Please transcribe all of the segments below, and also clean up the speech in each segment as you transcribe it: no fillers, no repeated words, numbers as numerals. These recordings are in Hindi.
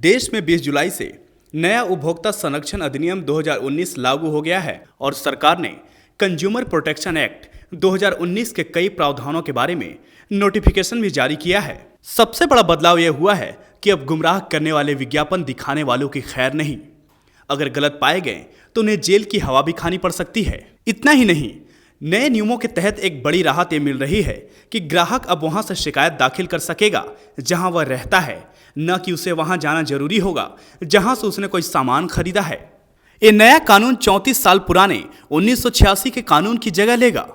देश में 20 जुलाई से नया उपभोक्ता संरक्षण अधिनियम 2019 लागू हो गया है और सरकार ने कंज्यूमर प्रोटेक्शन एक्ट 2019 के कई प्रावधानों के बारे में नोटिफिकेशन भी जारी किया है। सबसे बड़ा बदलाव यह हुआ है कि अब गुमराह करने वाले विज्ञापन दिखाने वालों की खैर नहीं। अगर गलत पाए गए तो उन्हें जेल की हवा भी खानी पड़ सकती है। इतना ही नहीं, नए नियमों के तहत एक बड़ी राहत ये मिल रही है कि ग्राहक अब वहां से शिकायत दाखिल कर सकेगा जहां वह रहता है, न कि उसे वहां जाना जरूरी होगा जहां से उसने कोई सामान खरीदा है। ये नया कानून 34 साल पुराने 1986 के कानून की जगह लेगा।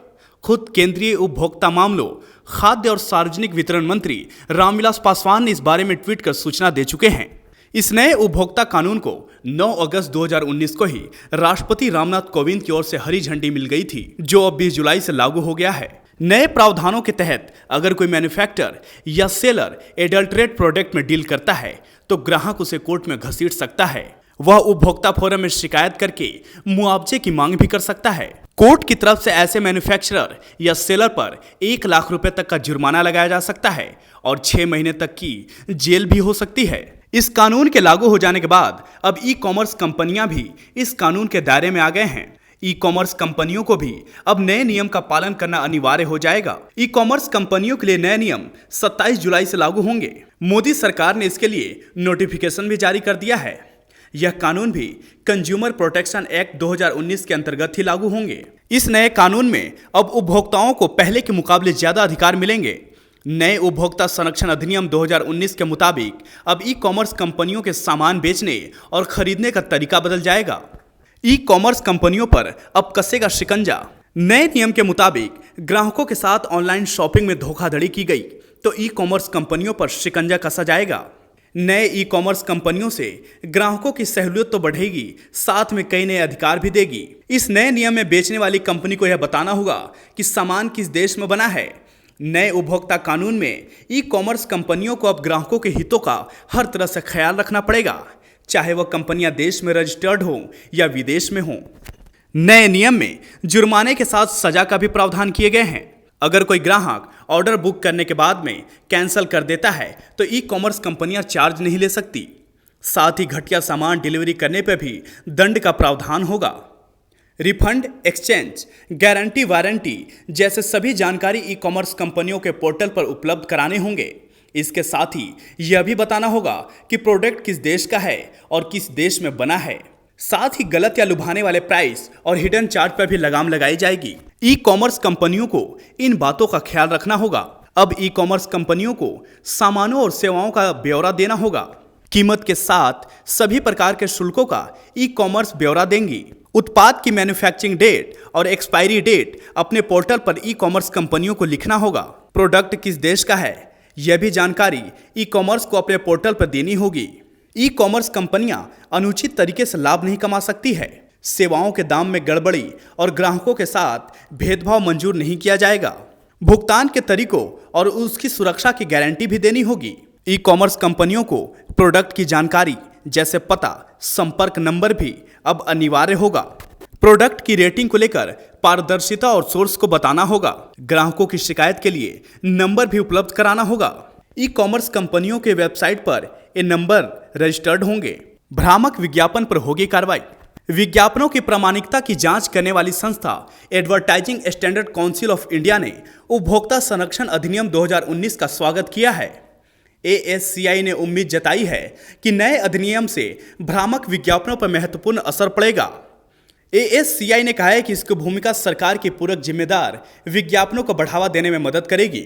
खुद केंद्रीय उपभोक्ता मामलों, खाद्य और सार्वजनिक वितरण मंत्री रामविलास पासवान ने इस बारे में ट्वीट कर सूचना दे चुके हैं। इस नए उपभोक्ता कानून को 9 अगस्त 2019 को ही राष्ट्रपति रामनाथ कोविंद की ओर से हरी झंडी मिल गई थी, जो अब 20 जुलाई से लागू हो गया है। नए प्रावधानों के तहत अगर कोई मैन्युफैक्चरर या सेलर एडल्टरेट प्रोडक्ट में डील करता है तो ग्राहक उसे कोर्ट में घसीट सकता है। वह उपभोक्ता फोरम में शिकायत करके मुआवजे की मांग भी कर सकता है। कोर्ट की तरफ से ऐसे मैन्युफैक्चरर या सेलर पर 1 लाख रुपए तक का जुर्माना लगाया जा सकता है और 6 महीने तक की जेल भी हो सकती है। इस कानून के लागू हो जाने के बाद अब ई कॉमर्स कंपनियां भी इस कानून के दायरे में आ गए हैं। ई कॉमर्स कंपनियों को भी अब नए नियम का पालन करना अनिवार्य हो जाएगा। ई कॉमर्स कंपनियों के लिए नए नियम 27 जुलाई से लागू होंगे। मोदी सरकार ने इसके लिए नोटिफिकेशन भी जारी कर दिया है। यह कानून भी कंज्यूमर प्रोटेक्शन एक्ट 2019 के अंतर्गत ही लागू होंगे। इस नए कानून में अब उपभोक्ताओं को पहले के मुकाबले ज्यादा अधिकार मिलेंगे। नए उपभोक्ता संरक्षण अधिनियम 2019 के मुताबिक अब ई कॉमर्स कंपनियों के सामान बेचने और खरीदने का तरीका बदल जाएगा। ई कॉमर्स कंपनियों पर अब कसेगा शिकंजा। नए नियम के मुताबिक ग्राहकों के साथ ऑनलाइन शॉपिंग में धोखाधड़ी की गई तो ई कॉमर्स कंपनियों पर शिकंजा कसा जाएगा। नए ई कॉमर्स कंपनियों से ग्राहकों की सहूलियत तो बढ़ेगी, साथ में कई नए अधिकार भी देगी। इस नए नियम में बेचने वाली कंपनी को यह बताना होगा कि सामान किस देश में बना है। नए उपभोक्ता कानून में ई कॉमर्स कंपनियों को अब ग्राहकों के हितों का हर तरह से ख्याल रखना पड़ेगा, चाहे वह कंपनियां देश में रजिस्टर्ड हो या विदेश में हो। नए नियम में जुर्माने के साथ सजा का भी प्रावधान किए गए हैं। अगर कोई ग्राहक ऑर्डर बुक करने के बाद में कैंसिल कर देता है तो ई कॉमर्स कंपनियां चार्ज नहीं ले सकती। साथ ही घटिया सामान डिलीवरी करने पर भी दंड का प्रावधान होगा। रिफंड, एक्सचेंज, गारंटी, वारंटी जैसे सभी जानकारी ई कॉमर्स कंपनियों के पोर्टल पर उपलब्ध कराने होंगे। इसके साथ ही यह भी बताना होगा कि प्रोडक्ट किस देश का है और किस देश में बना है। साथ ही गलत या लुभाने वाले प्राइस और हिडन चार्ज पर भी लगाम लगाई जाएगी। ई कॉमर्स कंपनियों को इन बातों का ख्याल रखना होगा। अब ई कॉमर्स कंपनियों को सामानों और सेवाओं का ब्यौरा देना होगा। कीमत के साथ सभी प्रकार के शुल्कों का ई कॉमर्स ब्यौरा देंगी। उत्पाद की मैन्युफैक्चरिंग डेट और एक्सपायरी डेट अपने पोर्टल पर ई कॉमर्स कंपनियों को लिखना होगा। प्रोडक्ट किस देश का है, यह भी जानकारी ई कॉमर्स को अपने पोर्टल पर देनी होगी। ई कॉमर्स कंपनियां अनुचित तरीके से लाभ नहीं कमा सकती है। सेवाओं के दाम में गड़बड़ी और ग्राहकों के साथ भेदभाव मंजूर नहीं किया जाएगा। भुगतान के तरीकों और उसकी सुरक्षा की गारंटी भी देनी होगी। ई कॉमर्स कंपनियों को प्रोडक्ट की जानकारी जैसे पता, संपर्क नंबर भी अब अनिवार्य होगा। प्रोडक्ट की रेटिंग को लेकर पारदर्शिता और सोर्स को बताना होगा। ग्राहकों की शिकायत के लिए नंबर भी उपलब्ध कराना होगा। ई कॉमर्स कंपनियों के वेबसाइट पर ये नंबर रजिस्टर्ड होंगे। भ्रामक विज्ञापन पर होगी कार्रवाई। विज्ञापनों की प्रामाणिकता की जांच करने वाली संस्था advertising standard council of India ने उपभोक्ता संरक्षण अधिनियम 2019 का स्वागत किया है। ASCI ने उम्मीद जताई है कि नए अधिनियम से भ्रामक विज्ञापनों पर महत्वपूर्ण असर पड़ेगा। ASCI ने कहा है कि इसकी भूमिका सरकार की पूरक जिम्मेदार विज्ञापनों को बढ़ावा देने में मदद करेगी।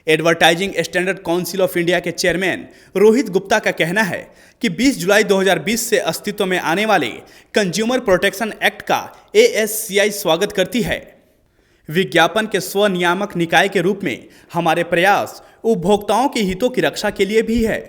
Advertising standard council of India के चेयरमैन रोहित गुप्ता का कहना है कि 20 जुलाई 2020 से अस्तित्व में आने वाले कंज्यूमर प्रोटेक्शन एक्ट का ASCI स्वागत करती है। विज्ञापन के स्वनियामक निकाय के रूप में हमारे प्रयास उपभोक्ताओं के हितों की रक्षा के लिए भी है।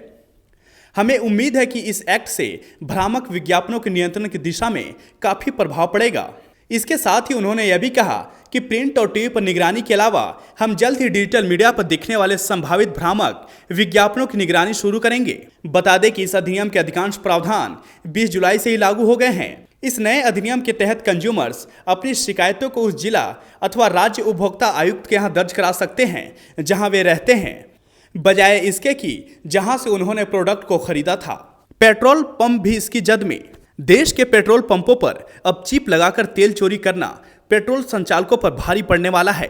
हमें उम्मीद है कि इस एक्ट से भ्रामक विज्ञापनों के नियंत्रण की दिशा में काफी प्रभाव पड़ेगा। इसके साथ ही उन्होंने यह भी कहा कि प्रिंट और टीवी पर निगरानी के अलावा हम जल्द ही डिजिटल मीडिया पर दिखने वाले संभावित भ्रामक विज्ञापनों की निगरानी शुरू करेंगे। बता दें कि इस अधिनियम के अधिकांश प्रावधान 20 जुलाई से ही लागू हो गए हैं। इस नए अधिनियम के तहत कंज्यूमर्स अपनी शिकायतों को उस जिला अथवा राज्य उपभोक्ता आयुक्त के यहाँ दर्ज करा सकते हैं जहां वे रहते हैं। बजाय इसके कि जहां से उन्होंने प्रोडक्ट को खरीदा था। पेट्रोल पंप भी इसकी जद में। देश के पेट्रोल पंपों पर अब चिप लगाकर तेल चोरी करना पेट्रोल संचालकों पर भारी पड़ने वाला है।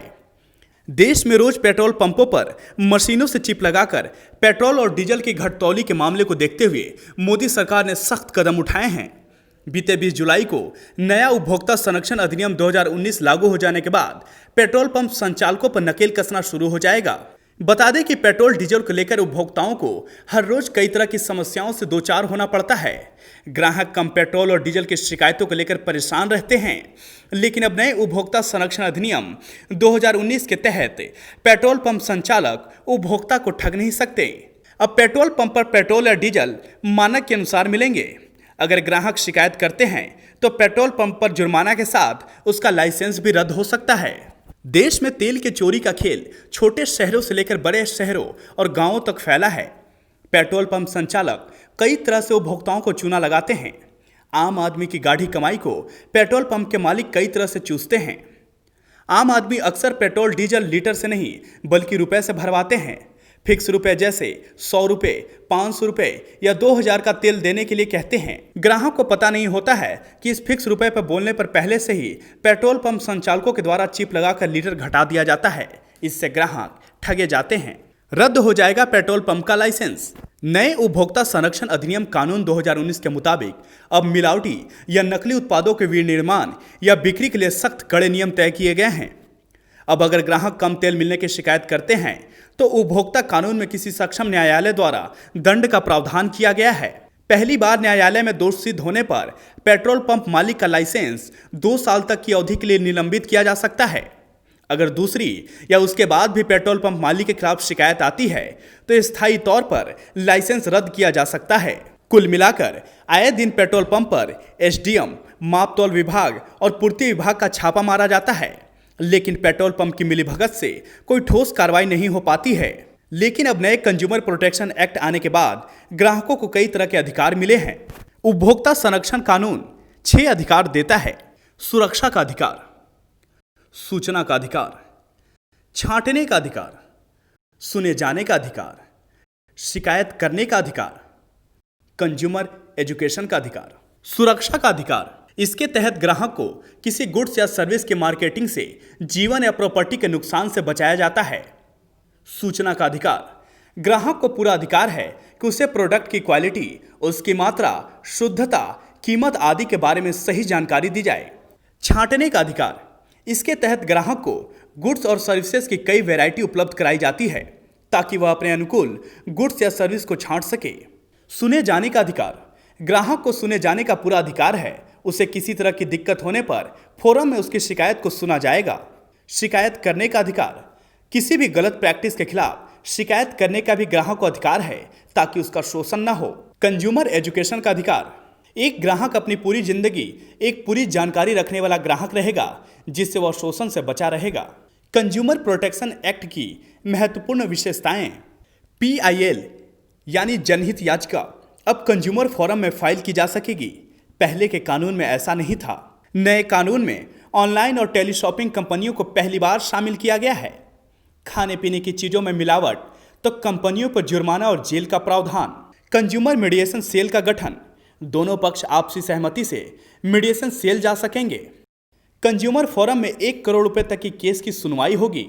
देश में रोज पेट्रोल पंपों पर मशीनों से चिप लगाकर पेट्रोल और डीजल की घटतौली के मामले को देखते हुए मोदी सरकार ने सख्त कदम उठाए हैं। बीते 20 जुलाई को नया उपभोक्ता संरक्षण अधिनियम 2019 लागू हो जाने के बाद पेट्रोल पंप संचालकों पर नकेल कसना शुरू हो जाएगा। बता दें कि पेट्रोल डीजल को लेकर उपभोक्ताओं को हर रोज कई तरह की समस्याओं से दो चार होना पड़ता है। ग्राहक कम पेट्रोल और डीजल की शिकायतों को लेकर परेशान रहते हैं। लेकिन अब नए उपभोक्ता संरक्षण अधिनियम 2019 के तहत पेट्रोल पंप संचालक उपभोक्ता को ठग नहीं सकते। अब पेट्रोल पंप पर पेट्रोल या डीजल मानक के अनुसार मिलेंगे। अगर ग्राहक शिकायत करते हैं तो पेट्रोल पंप पर जुर्माना के साथ उसका लाइसेंस भी रद्द हो सकता है। देश में तेल के चोरी का खेल छोटे शहरों से लेकर बड़े शहरों और गांवों तक फैला है। पेट्रोल पंप संचालक कई तरह से उपभोक्ताओं को चूना लगाते हैं। आम आदमी की गाढ़ी कमाई को पेट्रोल पंप के मालिक कई तरह से चूसते हैं। आम आदमी अक्सर पेट्रोल डीजल लीटर से नहीं बल्कि रुपए से भरवाते हैं। फिक्स रुपए जैसे 100 रुपए, 500 रुपए या 2000 का तेल देने के लिए कहते हैं। ग्राहक को पता नहीं होता है कि इस फिक्स रुपए पर बोलने पर पहले से ही पेट्रोल पंप संचालकों के द्वारा चिप लगाकर लीटर घटा दिया जाता है। इससे ग्राहक ठगे जाते हैं। रद्द हो जाएगा पेट्रोल पंप का लाइसेंस। नए उपभोक्ता संरक्षण अधिनियम कानून 2019 के मुताबिक अब मिलावटी या नकली उत्पादों के विनिर्माण या बिक्री के लिए सख्त कड़े नियम तय किए गए हैं। अब अगर ग्राहक कम तेल मिलने की शिकायत करते हैं तो उपभोक्ता कानून में किसी सक्षम न्यायालय द्वारा दंड का प्रावधान किया गया है। पहली बार न्यायालय में दोष सिद्ध होने पर पेट्रोल पंप मालिक का लाइसेंस 2 साल तक की अवधि के लिए निलंबित किया जा सकता है। अगर दूसरी या उसके बाद भी पेट्रोल पंप मालिक के खिलाफ शिकायत आती है तो स्थायी तौर पर लाइसेंस रद्द किया जा सकता है। कुल मिलाकर आए दिन पेट्रोल पंप पर एसडीएम, मापतौल विभाग और पूर्ति विभाग का छापा मारा जाता है, लेकिन पेट्रोल पंप की मिलीभगत से कोई ठोस कार्रवाई नहीं हो पाती है। लेकिन अब नए कंज्यूमर प्रोटेक्शन एक्ट आने के बाद ग्राहकों को कई तरह के अधिकार मिले हैं। उपभोक्ता संरक्षण कानून 6 अधिकार देता है। सुरक्षा का अधिकार, सूचना का अधिकार, छांटने का अधिकार, सुने जाने का अधिकार, शिकायत करने का अधिकार, कंज्यूमर एजुकेशन का अधिकार। सुरक्षा का अधिकार, इसके तहत ग्राहक को किसी गुड्स या सर्विस की मार्केटिंग से जीवन या प्रॉपर्टी के नुकसान से बचाया जाता है। सूचना का अधिकार, ग्राहक को पूरा अधिकार है कि उसे प्रोडक्ट की क्वालिटी, उसकी मात्रा, शुद्धता, कीमत आदि के बारे में सही जानकारी दी जाए। छांटने का अधिकार, इसके तहत ग्राहक को गुड्स और सर्विसेज की कई वैरायटी उपलब्ध कराई जाती है ताकि वह अपने अनुकूल गुड्स या सर्विस को छांट सके। सुने जाने का अधिकार, ग्राहक को सुने जाने का पूरा अधिकार है। उसे किसी तरह की दिक्कत होने पर फोरम में उसकी शिकायत को सुना जाएगा। शिकायत करने का अधिकार, किसी भी गलत प्रैक्टिस के खिलाफ शिकायत करने का भी ग्राहक को अधिकार है ताकि उसका शोषण न हो। कंज्यूमर एजुकेशन का अधिकार, एक ग्राहक अपनी पूरी जिंदगी एक पूरी जानकारी रखने वाला ग्राहक रहेगा जिससे वह शोषण से बचा रहेगा। कंज्यूमर प्रोटेक्शन एक्ट की महत्वपूर्ण विशेषताएं, PIL यानी जनहित याचिका अब कंज्यूमर फोरम में फाइल की जा सकेगी। पहले के कानून में ऐसा नहीं था। नए कानून में ऑनलाइन और टेली शॉपिंग कंपनियों को पहली बार शामिल किया गया है। खाने पीने की चीजों में मिलावट तो कंपनियों पर जुर्माना और जेल का प्रावधान। कंज्यूमर मीडिएशन सेल का गठन, दोनों पक्ष आपसी सहमति से मीडिएशन सेल जा सकेंगे। कंज्यूमर फोरम में 1 करोड़ रुपए तक की केस की सुनवाई होगी।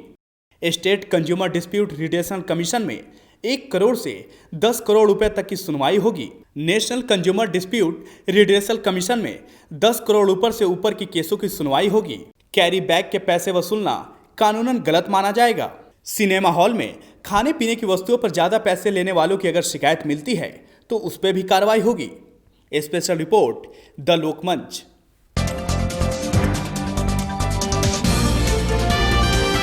स्टेट कंज्यूमर डिस्प्यूट रिडेशन कमीशन में 1 करोड़ से 10 करोड़ रुपए तक की सुनवाई होगी। नेशनल कंज्यूमर डिस्प्यूट रिडेशन कमीशन में 10 करोड़ ऊपर से ऊपर की केसों की सुनवाई होगी। कैरी बैग के पैसे वसूलना कानूनन गलत माना जाएगा। सिनेमा हॉल में खाने पीने की वस्तुओं पर ज्यादा पैसे लेने वालों की अगर शिकायत मिलती है तो उस पर भी कार्रवाई होगी। Special report the Lokmanch.